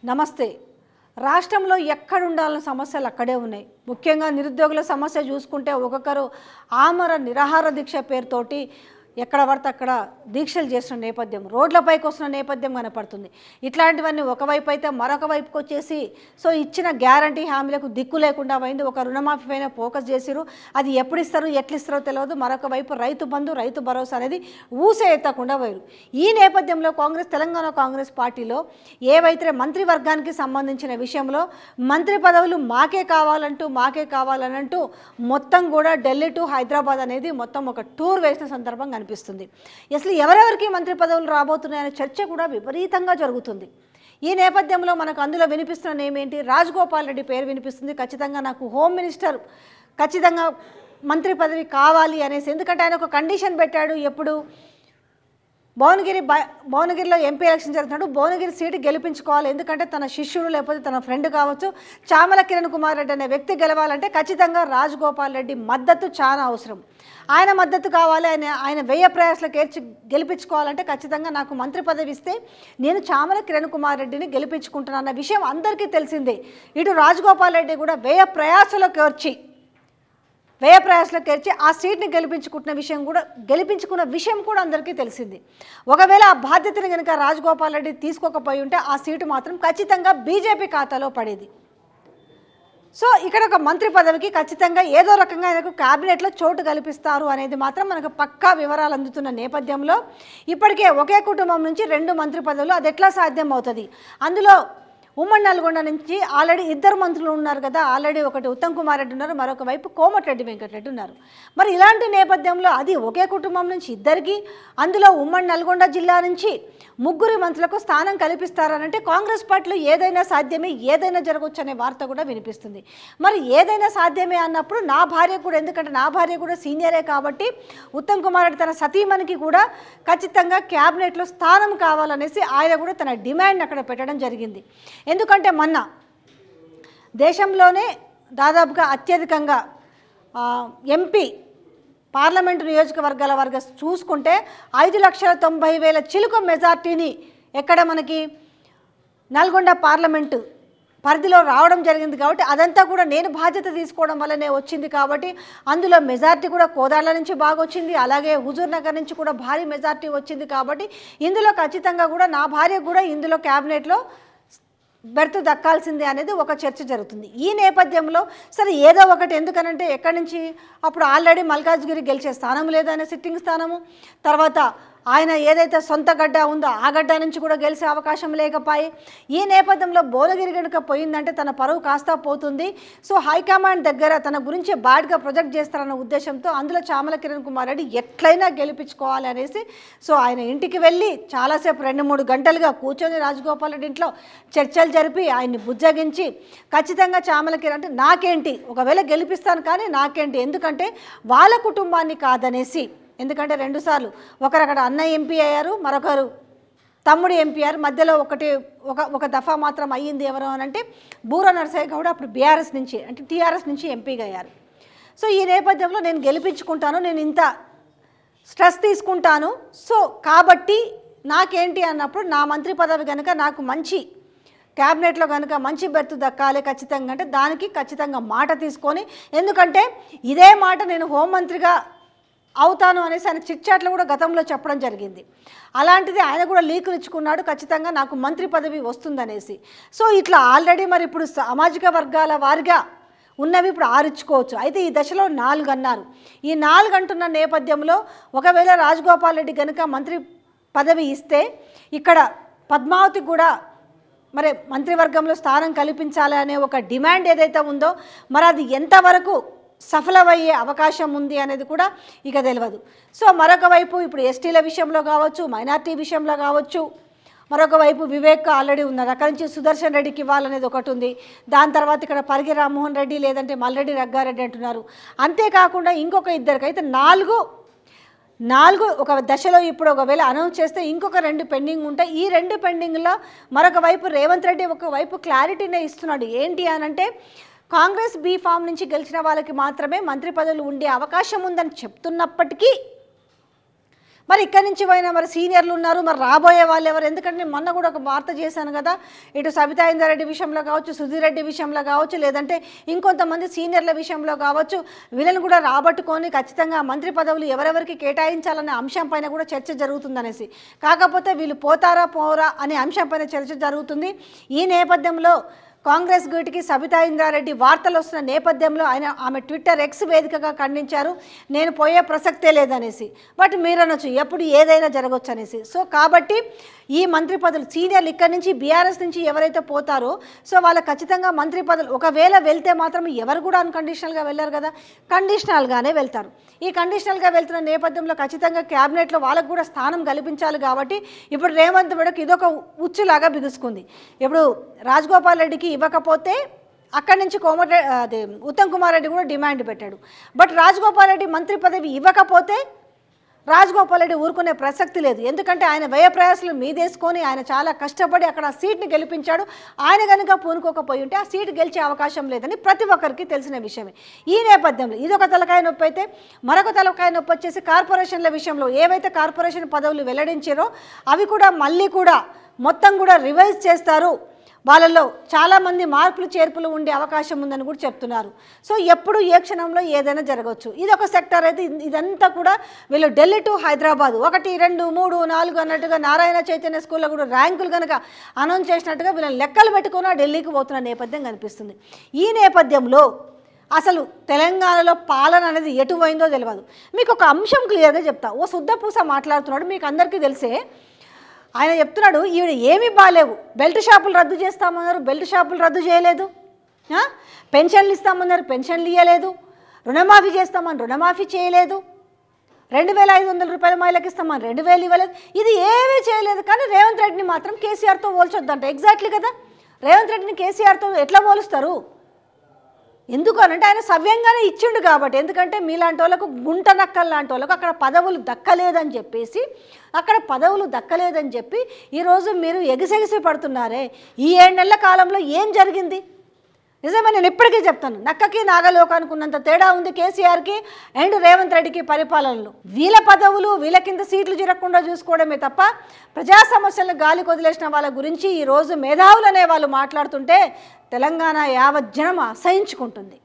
నమస్తే. రాష్ట్రంలో ఎక్కడుండాల్సిన సమస్యలు అక్కడే ఉన్నాయి. ముఖ్యంగా నిరుద్యోగుల సమస్య చూసుకుంటే ఒక్కొక్కరు ఆమర నిరాహార దీక్ష పేరుతోటి ఎక్కడ పడితే అక్కడ దీక్షలు చేస్తున్న నేపథ్యం, రోడ్లపైకి వస్తున్న నేపథ్యం కనపడుతుంది. ఇట్లాంటివన్నీ ఒకవైపు అయితే మరొక వైపుకి వచ్చేసి ఇచ్చిన గ్యారంటీ హామీలకు దిక్కు లేకుండా పోయింది. ఒక రుణమాఫీ పైన ఫోకస్ చేసిరు, అది ఎప్పుడు ఇస్తారు ఎట్లు ఇస్తారో తెలియదు. మరొక వైపు రైతు బంధు, రైతు భరోసా అనేది ఊసే ఎత్తకుండా పోయారు. ఈ నేపథ్యంలో తెలంగాణ కాంగ్రెస్ పార్టీలో ఏవైతే మంత్రివర్గానికి సంబంధించిన విషయంలో మంత్రి పదవులు మాకే కావాలంటూ మొత్తం కూడా ఢిల్లీ టు హైదరాబాద్ అనేది మొత్తం ఒక టూర్ వేసిన సందర్భం కనిపిస్తుంది. అసలు ఎవరెవరికి మంత్రి పదవులు రాబోతున్నాయనే చర్చ కూడా విపరీతంగా జరుగుతుంది. ఈ నేపథ్యంలో మనకు అందులో వినిపిస్తున్న ఏమేంటి, రాజగోపాల్ రెడ్డి పేరు వినిపిస్తుంది. ఖచ్చితంగా నాకు హోమ్ మినిస్టర్ ఖచ్చితంగా మంత్రి పదవి కావాలి అనేసి, ఎందుకంటే ఆయన ఒక కండిషన్ పెట్టాడు. ఎప్పుడు భువనగిరిలో ఎంపీ ఎలక్షన్ జరుగుతున్నాడు, భువనగిరి సీటు గెలిపించుకోవాలి. ఎందుకంటే తన శిష్యుడు లేకపోతే తన ఫ్రెండ్ కావచ్చు చామల కిరణ్ కుమార్ రెడ్డి అనే వ్యక్తి గెలవాలంటే ఖచ్చితంగా రాజగోపాల్ రెడ్డి మద్దతు చాలా అవసరం. ఆయన మద్దతు కావాలి. ఆయన వ్యయ ప్రయాసాలకు గెలిపించుకోవాలంటే ఖచ్చితంగా నాకు మంత్రి పదవి ఇస్తే నేను చామల కిరణ్ కుమార్ రెడ్డిని గెలిపించుకుంటున్నాను అన్న విషయం అందరికీ తెలిసిందే. ఇటు రాజగోపాల్ రెడ్డి కూడా వ్యయ ప్రయాసాలకు వచ్చి ఆ సీట్ని గెలిపించుకున్న విషయం కూడా అందరికీ తెలిసింది. ఒకవేళ ఆ బాధ్యతను కనుక రాజగోపాల్ రెడ్డి తీసుకోకపోయి ఉంటే ఆ సీటు మాత్రం ఖచ్చితంగా బీజేపీ ఖాతాలో పడేది. ఇక్కడ ఒక మంత్రి పదవికి ఖచ్చితంగా ఏదో రకంగా ఆయనకు క్యాబినెట్లో చోటు కల్పిస్తారు అనేది మాత్రం మనకు పక్కా వివరాలు అందుతున్న నేపథ్యంలో ఇప్పటికే ఒకే కుటుంబం నుంచి 2 మంత్రి పదవులు, అది ఎట్లా సాధ్యం అవుతుంది? అందులో ఉమ్మడి నల్గొండ నుంచి ఆల్రెడీ 2 మంత్రులు ఉన్నారు కదా. ఆల్రెడీ ఒకటి ఉత్తమ్ కుమార్ రెడ్డి ఉన్నారు, మరొక వైపు కోమటిరెడ్డి వెంకటరెడ్డి ఉన్నారు. మరి ఇలాంటి నేపథ్యంలో అది ఒకే కుటుంబం నుంచి ఇద్దరికి, అందులో ఉమ్మడి నల్గొండ జిల్లా నుంచి 3 మంత్రులకు స్థానం కల్పిస్తారనంటే కాంగ్రెస్ పార్టీలో ఏదైనా సాధ్యమే, ఏదైనా జరగవచ్చు అనే వార్త కూడా వినిపిస్తుంది. మరి ఏదైనా సాధ్యమే అన్నప్పుడు నా భార్య కూడా, ఎందుకంటే నా భార్య కూడా సీనియరే కాబట్టి ఉత్తమ్ కుమార్ రెడ్డి తన సతీమణికి కూడా ఖచ్చితంగా క్యాబినెట్లో స్థానం కావాలనేసి ఆయన కూడా తన డిమాండ్ అక్కడ పెట్టడం జరిగింది. ఎందుకంటే మొన్న దేశంలోనే దాదాపుగా అత్యధికంగా ఎంపీ పార్లమెంటు నియోజకవర్గాల చూసుకుంటే 5,90,000 చిలుక మెజార్టీని ఎక్కడ మనకి నల్గొండ పార్లమెంటు పరిధిలో రావడం జరిగింది. కాబట్టి అదంతా కూడా నేను బాధ్యత తీసుకోవడం వల్లనే వచ్చింది. కాబట్టి అందులో మెజార్టీ కూడా కోదాళ్ళ నుంచి బాగా వచ్చింది, అలాగే హుజూర్ నగర్ నుంచి కూడా భారీ మెజార్టీ వచ్చింది. కాబట్టి ఇందులో ఖచ్చితంగా కూడా నా భార్య కూడా ఇందులో క్యాబినెట్లో బెర్త్ దక్కాల్సిందే అనేది ఒక చర్చ జరుగుతుంది. ఈ నేపథ్యంలో సరే ఏదో ఒకటి, ఎందుకనంటే ఎక్కడి నుంచి అప్పుడు ఆల్రెడీ మల్కాజ్గిరి గెలిచే స్థానం లేదు, ఆయన సిట్టింగ్ స్థానము. తర్వాత ఆయన ఏదైతే సొంత గడ్డ ఉందో ఆ గడ్డ నుంచి కూడా గెలిచే అవకాశం లేకపోయి, ఈ నేపథ్యంలో భువనగిరి గనుక పోయిందంటే తన పరువు కాస్తా పోతుంది. హైకమాండ్ దగ్గర తన గురించి బ్యాడ్గా ప్రొజెక్ట్ చేస్తారన్న ఉద్దేశంతో అందులో చామల కిరణ్ కుమార్ రెడ్డి ఎట్లయినా గెలిపించుకోవాలి అనేసి ఆయన ఇంటికి వెళ్ళి చాలాసేపు 2-3 గంటలుగా కూర్చొని రాజగోపాల్ రెడ్డి ఇంట్లో చర్చలు జరిపి ఆయన్ని బుజ్జగించి ఖచ్చితంగా చామల కిరణ్ అంటే నాకేంటి, ఒకవేళ గెలిపిస్తాను కానీ నాకేంటి, ఎందుకంటే వాళ్ళ కుటుంబాన్ని కాదనేసి. ఎందుకంటే 2 సార్లు, ఒకరు అక్కడ అన్నయ్య ఎంపీ అయ్యారు, మరొకరు తమ్ముడు ఎంపీ అయ్యారు. మధ్యలో ఒక దఫా మాత్రం అయ్యింది ఎవరు అనంటే బూర నరసయ్య గౌడ్, అప్పుడు బీఆర్ఎస్ నుంచి అంటే టీఆర్ఎస్ నుంచి ఎంపీగా అయ్యారు. ఈ నేపథ్యంలో నేను గెలిపించుకుంటాను, నేను ఇంత స్ట్రెస్ తీసుకుంటాను, కాబట్టి నాకేంటి అన్నప్పుడు నా మంత్రి పదవి కనుక నాకు మంచి క్యాబినెట్లో కనుక మంచి బెర్త్ దక్కాలి ఖచ్చితంగా అంటే దానికి ఖచ్చితంగా మాట తీసుకొని, ఎందుకంటే ఇదే మాట నేను హోంమంత్రిగా అవుతాను అనేసి ఆయన చిట్చాట్లు కూడా గతంలో చెప్పడం జరిగింది. అలాంటిది ఆయన కూడా లీకులు ఇచ్చుకున్నాడు, ఖచ్చితంగా నాకు మంత్రి పదవి వస్తుందనేసి. ఇట్లా ఆల్రెడీ మరి ఇప్పుడు సామాజిక వర్గాల వారిగా ఉన్నవి ఇప్పుడు 6 ఇచ్చుకోవచ్చు. అయితే ఈ దశలో 4 అన్నారు. ఈ 4 అంటున్న నేపథ్యంలో ఒకవేళ రాజగోపాల్ రెడ్డి కనుక మంత్రి పదవి ఇస్తే ఇక్కడ పద్మావతికి కూడా మరి మంత్రివర్గంలో స్థానం కల్పించాలి అనే ఒక డిమాండ్ ఏదైతే ఉందో మరి అది ఎంతవరకు సఫలమయ్యే అవకాశం ఉంది అనేది కూడా ఇక తెలియదు. మరొక వైపు ఇప్పుడు ఎస్టీల విషయంలో కావచ్చు, మైనార్టీ విషయంలో కావచ్చు, మరొక వైపు వివేక్ ఆల్రెడీ ఉన్నారు, అక్కడి నుంచి సుదర్శన్ రెడ్డికి ఇవ్వాలనేది ఒకటి ఉంది. దాని తర్వాత ఇక్కడ పరిగి రామ్మోహన్ రెడ్డి లేదంటే మల్రెడ్డి రంగారెడ్డి అంటున్నారు. అంతేకాకుండా ఇంకొక ఇద్దరికైతే 4 ఒక దశలో ఇప్పుడు ఒకవేళ అనౌన్స్ చేస్తే ఇంకొక 2 పెండింగ్ ఉంటాయి. ఈ 2 పెండింగ్లో మరొక వైపు రేవంత్ రెడ్డి ఒకవైపు క్లారిటీనే ఇస్తున్నాడు. ఏంటి అనంటే కాంగ్రెస్ బీ ఫామ్ నుంచి గెలిచిన వాళ్ళకి మాత్రమే మంత్రి పదవులు ఉండే అవకాశం ఉందని చెప్తున్నప్పటికీ మరి ఇక్కడి నుంచి పోయినా మరి సీనియర్లు ఉన్నారు, మరి రాబోయే వాళ్ళు ఎవరు? ఎందుకంటే నేను మొన్న కూడా ఒక వార్త చేశాను కదా, ఇటు సబితా ఇంద్రారెడ్డి విషయంలో కావచ్చు, సుధీర్ రెడ్డి విషయంలో కావచ్చు, లేదంటే ఇంకొంతమంది సీనియర్ల విషయంలో కావచ్చు, వీళ్ళని కూడా రాబట్టుకొని ఖచ్చితంగా మంత్రి పదవులు ఎవరెవరికి కేటాయించాలనే అంశం పైన కూడా చర్చ జరుగుతుందనేసి. కాకపోతే వీళ్ళు పోతారా పోరా అనే అంశం పైన చర్చ జరుగుతుంది. ఈ నేపథ్యంలో కాంగ్రెస్ గేటుకి సబితా ఇంద్రారెడ్డి వార్తలు వస్తున్న నేపథ్యంలో ఆమె ట్విట్టర్ ఎక్స్ వేదికగా ఖండించారు, నేను పోయే ప్రసక్తే లేదనేసి. బట్ మీరు అనొచ్చు ఎప్పుడు ఏదైనా జరగవచ్చు అనేసి. సో కాబట్టి ఈ మంత్రి పదవులు సీనియర్లు ఇక్కడి నుంచి బీఆర్ఎస్ నుంచి ఎవరైతే పోతారో సో వాళ్ళకి ఖచ్చితంగా మంత్రి పదవులు ఒకవేళ వెళ్తే మాత్రం ఎవరు కూడా అన్కండిషనల్గా వెళ్ళారు కదా, కండిషనల్గానే వెళ్తారు. ఈ కండిషనల్గా వెళ్తున్న నేపథ్యంలో ఖచ్చితంగా క్యాబినెట్లో వాళ్ళకు కూడా స్థానం కల్పించాలి. కాబట్టి ఇప్పుడు రేవంత్ రెడ్డికి ఇదొక ఉచ్చులాగా బిగుసుకుంది. ఇప్పుడు రాజగోపాల్ రెడ్డికి ఇవ్వకపోతే అక్కడి నుంచి ఉత్తమ్ కుమార్ రెడ్డి కూడా డిమాండ్ పెట్టాడు. బట్ రాజగోపాల్ రెడ్డి మంత్రి పదవి ఇవ్వకపోతే రాజగోపాల్ రెడ్డి ఊరుకునే ప్రసక్తి లేదు. ఎందుకంటే ఆయన వ్యయ ప్రయాసాలు మీదేసుకొని ఆయన చాలా కష్టపడి అక్కడ ఆ సీట్ని గెలిపించాడు. ఆయన కనుక పూనుకోకపోయి ఉంటే ఆ సీటు గెలిచే అవకాశం లేదని ప్రతి ఒక్కరికి తెలిసిన విషయమే. ఈ నేపథ్యంలో ఇదొక తలకాయ నొప్పి అయితే మరొక తలకాయ నొప్పి వచ్చేసి కార్పొరేషన్ల విషయంలో ఏవైతే కార్పొరేషన్ పదవులు వెల్లడించారో అవి కూడా మళ్ళీ కూడా మొత్తం కూడా రివైజ్ చేస్తారు. వాళ్ళల్లో చాలామంది మార్పులు చేర్పులు ఉండే అవకాశం ఉందని కూడా చెప్తున్నారు. సో ఎప్పుడు ఏ క్షణంలో ఏదైనా జరగవచ్చు. ఇది ఒక సెక్టర్ అయితే ఇదంతా కూడా వీళ్ళు ఢిల్లీ టు హైదరాబాద్ 1, 2, 3, 4 అన్నట్టుగా నారాయణ చైతన్య స్కూల్లో కూడా ర్యాంకులు కనుక అనౌన్స్ చేసినట్టుగా వీళ్ళని లెక్కలు పెట్టుకుని ఢిల్లీకి పోతున్న నేపథ్యం కనిపిస్తుంది. ఈ నేపథ్యంలో అసలు తెలంగాణలో పాలన అనేది ఎటు పోయిందో తెలియదు. మీకు ఒక అంశం క్లియర్గా చెప్తా. ఓ శుద్ధపూస మాట్లాడుతున్నాడు, మీకు అందరికీ తెలిసే. ఆయన చెప్తున్నాడు ఈవిడ ఏమీ బాగాలేవు, బెల్ట్ షాపులు రద్దు చేస్తామన్నారు, బెల్ట్ షాపులు రద్దు చేయలేదు, పెన్షన్లు ఇస్తామన్నారు, పెన్షన్లు ఇవ్వలేదు, రుణమాఫీ చేస్తామని రుణమాఫీ చేయలేదు, 2500 రూపాయల మహిళకి ఇస్తామని 2000 ఇవ్వలేదు. ఇది ఏమీ చేయలేదు. కానీ రేవంత్ రెడ్డిని మాత్రం కేసీఆర్తో పోల్చొద్దంట. ఎగ్జాక్ట్లీ కదా, రేవంత్ రెడ్డిని కేసీఆర్తో ఎట్లా పోలుస్తారు? ఎందుకు అనంటే ఆయన సవ్యంగానే ఇచ్చిండు కాబట్టి. ఎందుకంటే మీలాంటి వాళ్ళకు గుంట నక్కల్ లాంటి వాళ్ళకు అక్కడ పదవులు దక్కలేదని చెప్పి ఈరోజు మీరు ఎగిసెగిసి పడుతున్నారే. ఈ 7 నెలల కాలంలో ఏం జరిగింది? నిజమే, నేను ఇప్పటికీ చెప్తాను, నక్కకి నాగలోకానికి ఉన్నంత తేడా ఉంది కేసీఆర్కి అండ్ రేవంత్ రెడ్డికి పరిపాలనలో. వీళ్ళ పదవులు వీళ్ళ కింద సీట్లు జరగకుండా చూసుకోవడమే తప్ప ప్రజా సమస్యలను గాలి కొదిలేసిన వాళ్ళ గురించి ఈరోజు మేధావులు అనే వాళ్ళు మాట్లాడుతుంటే తెలంగాణ యావత్ జనం అసహించుకుంటుంది.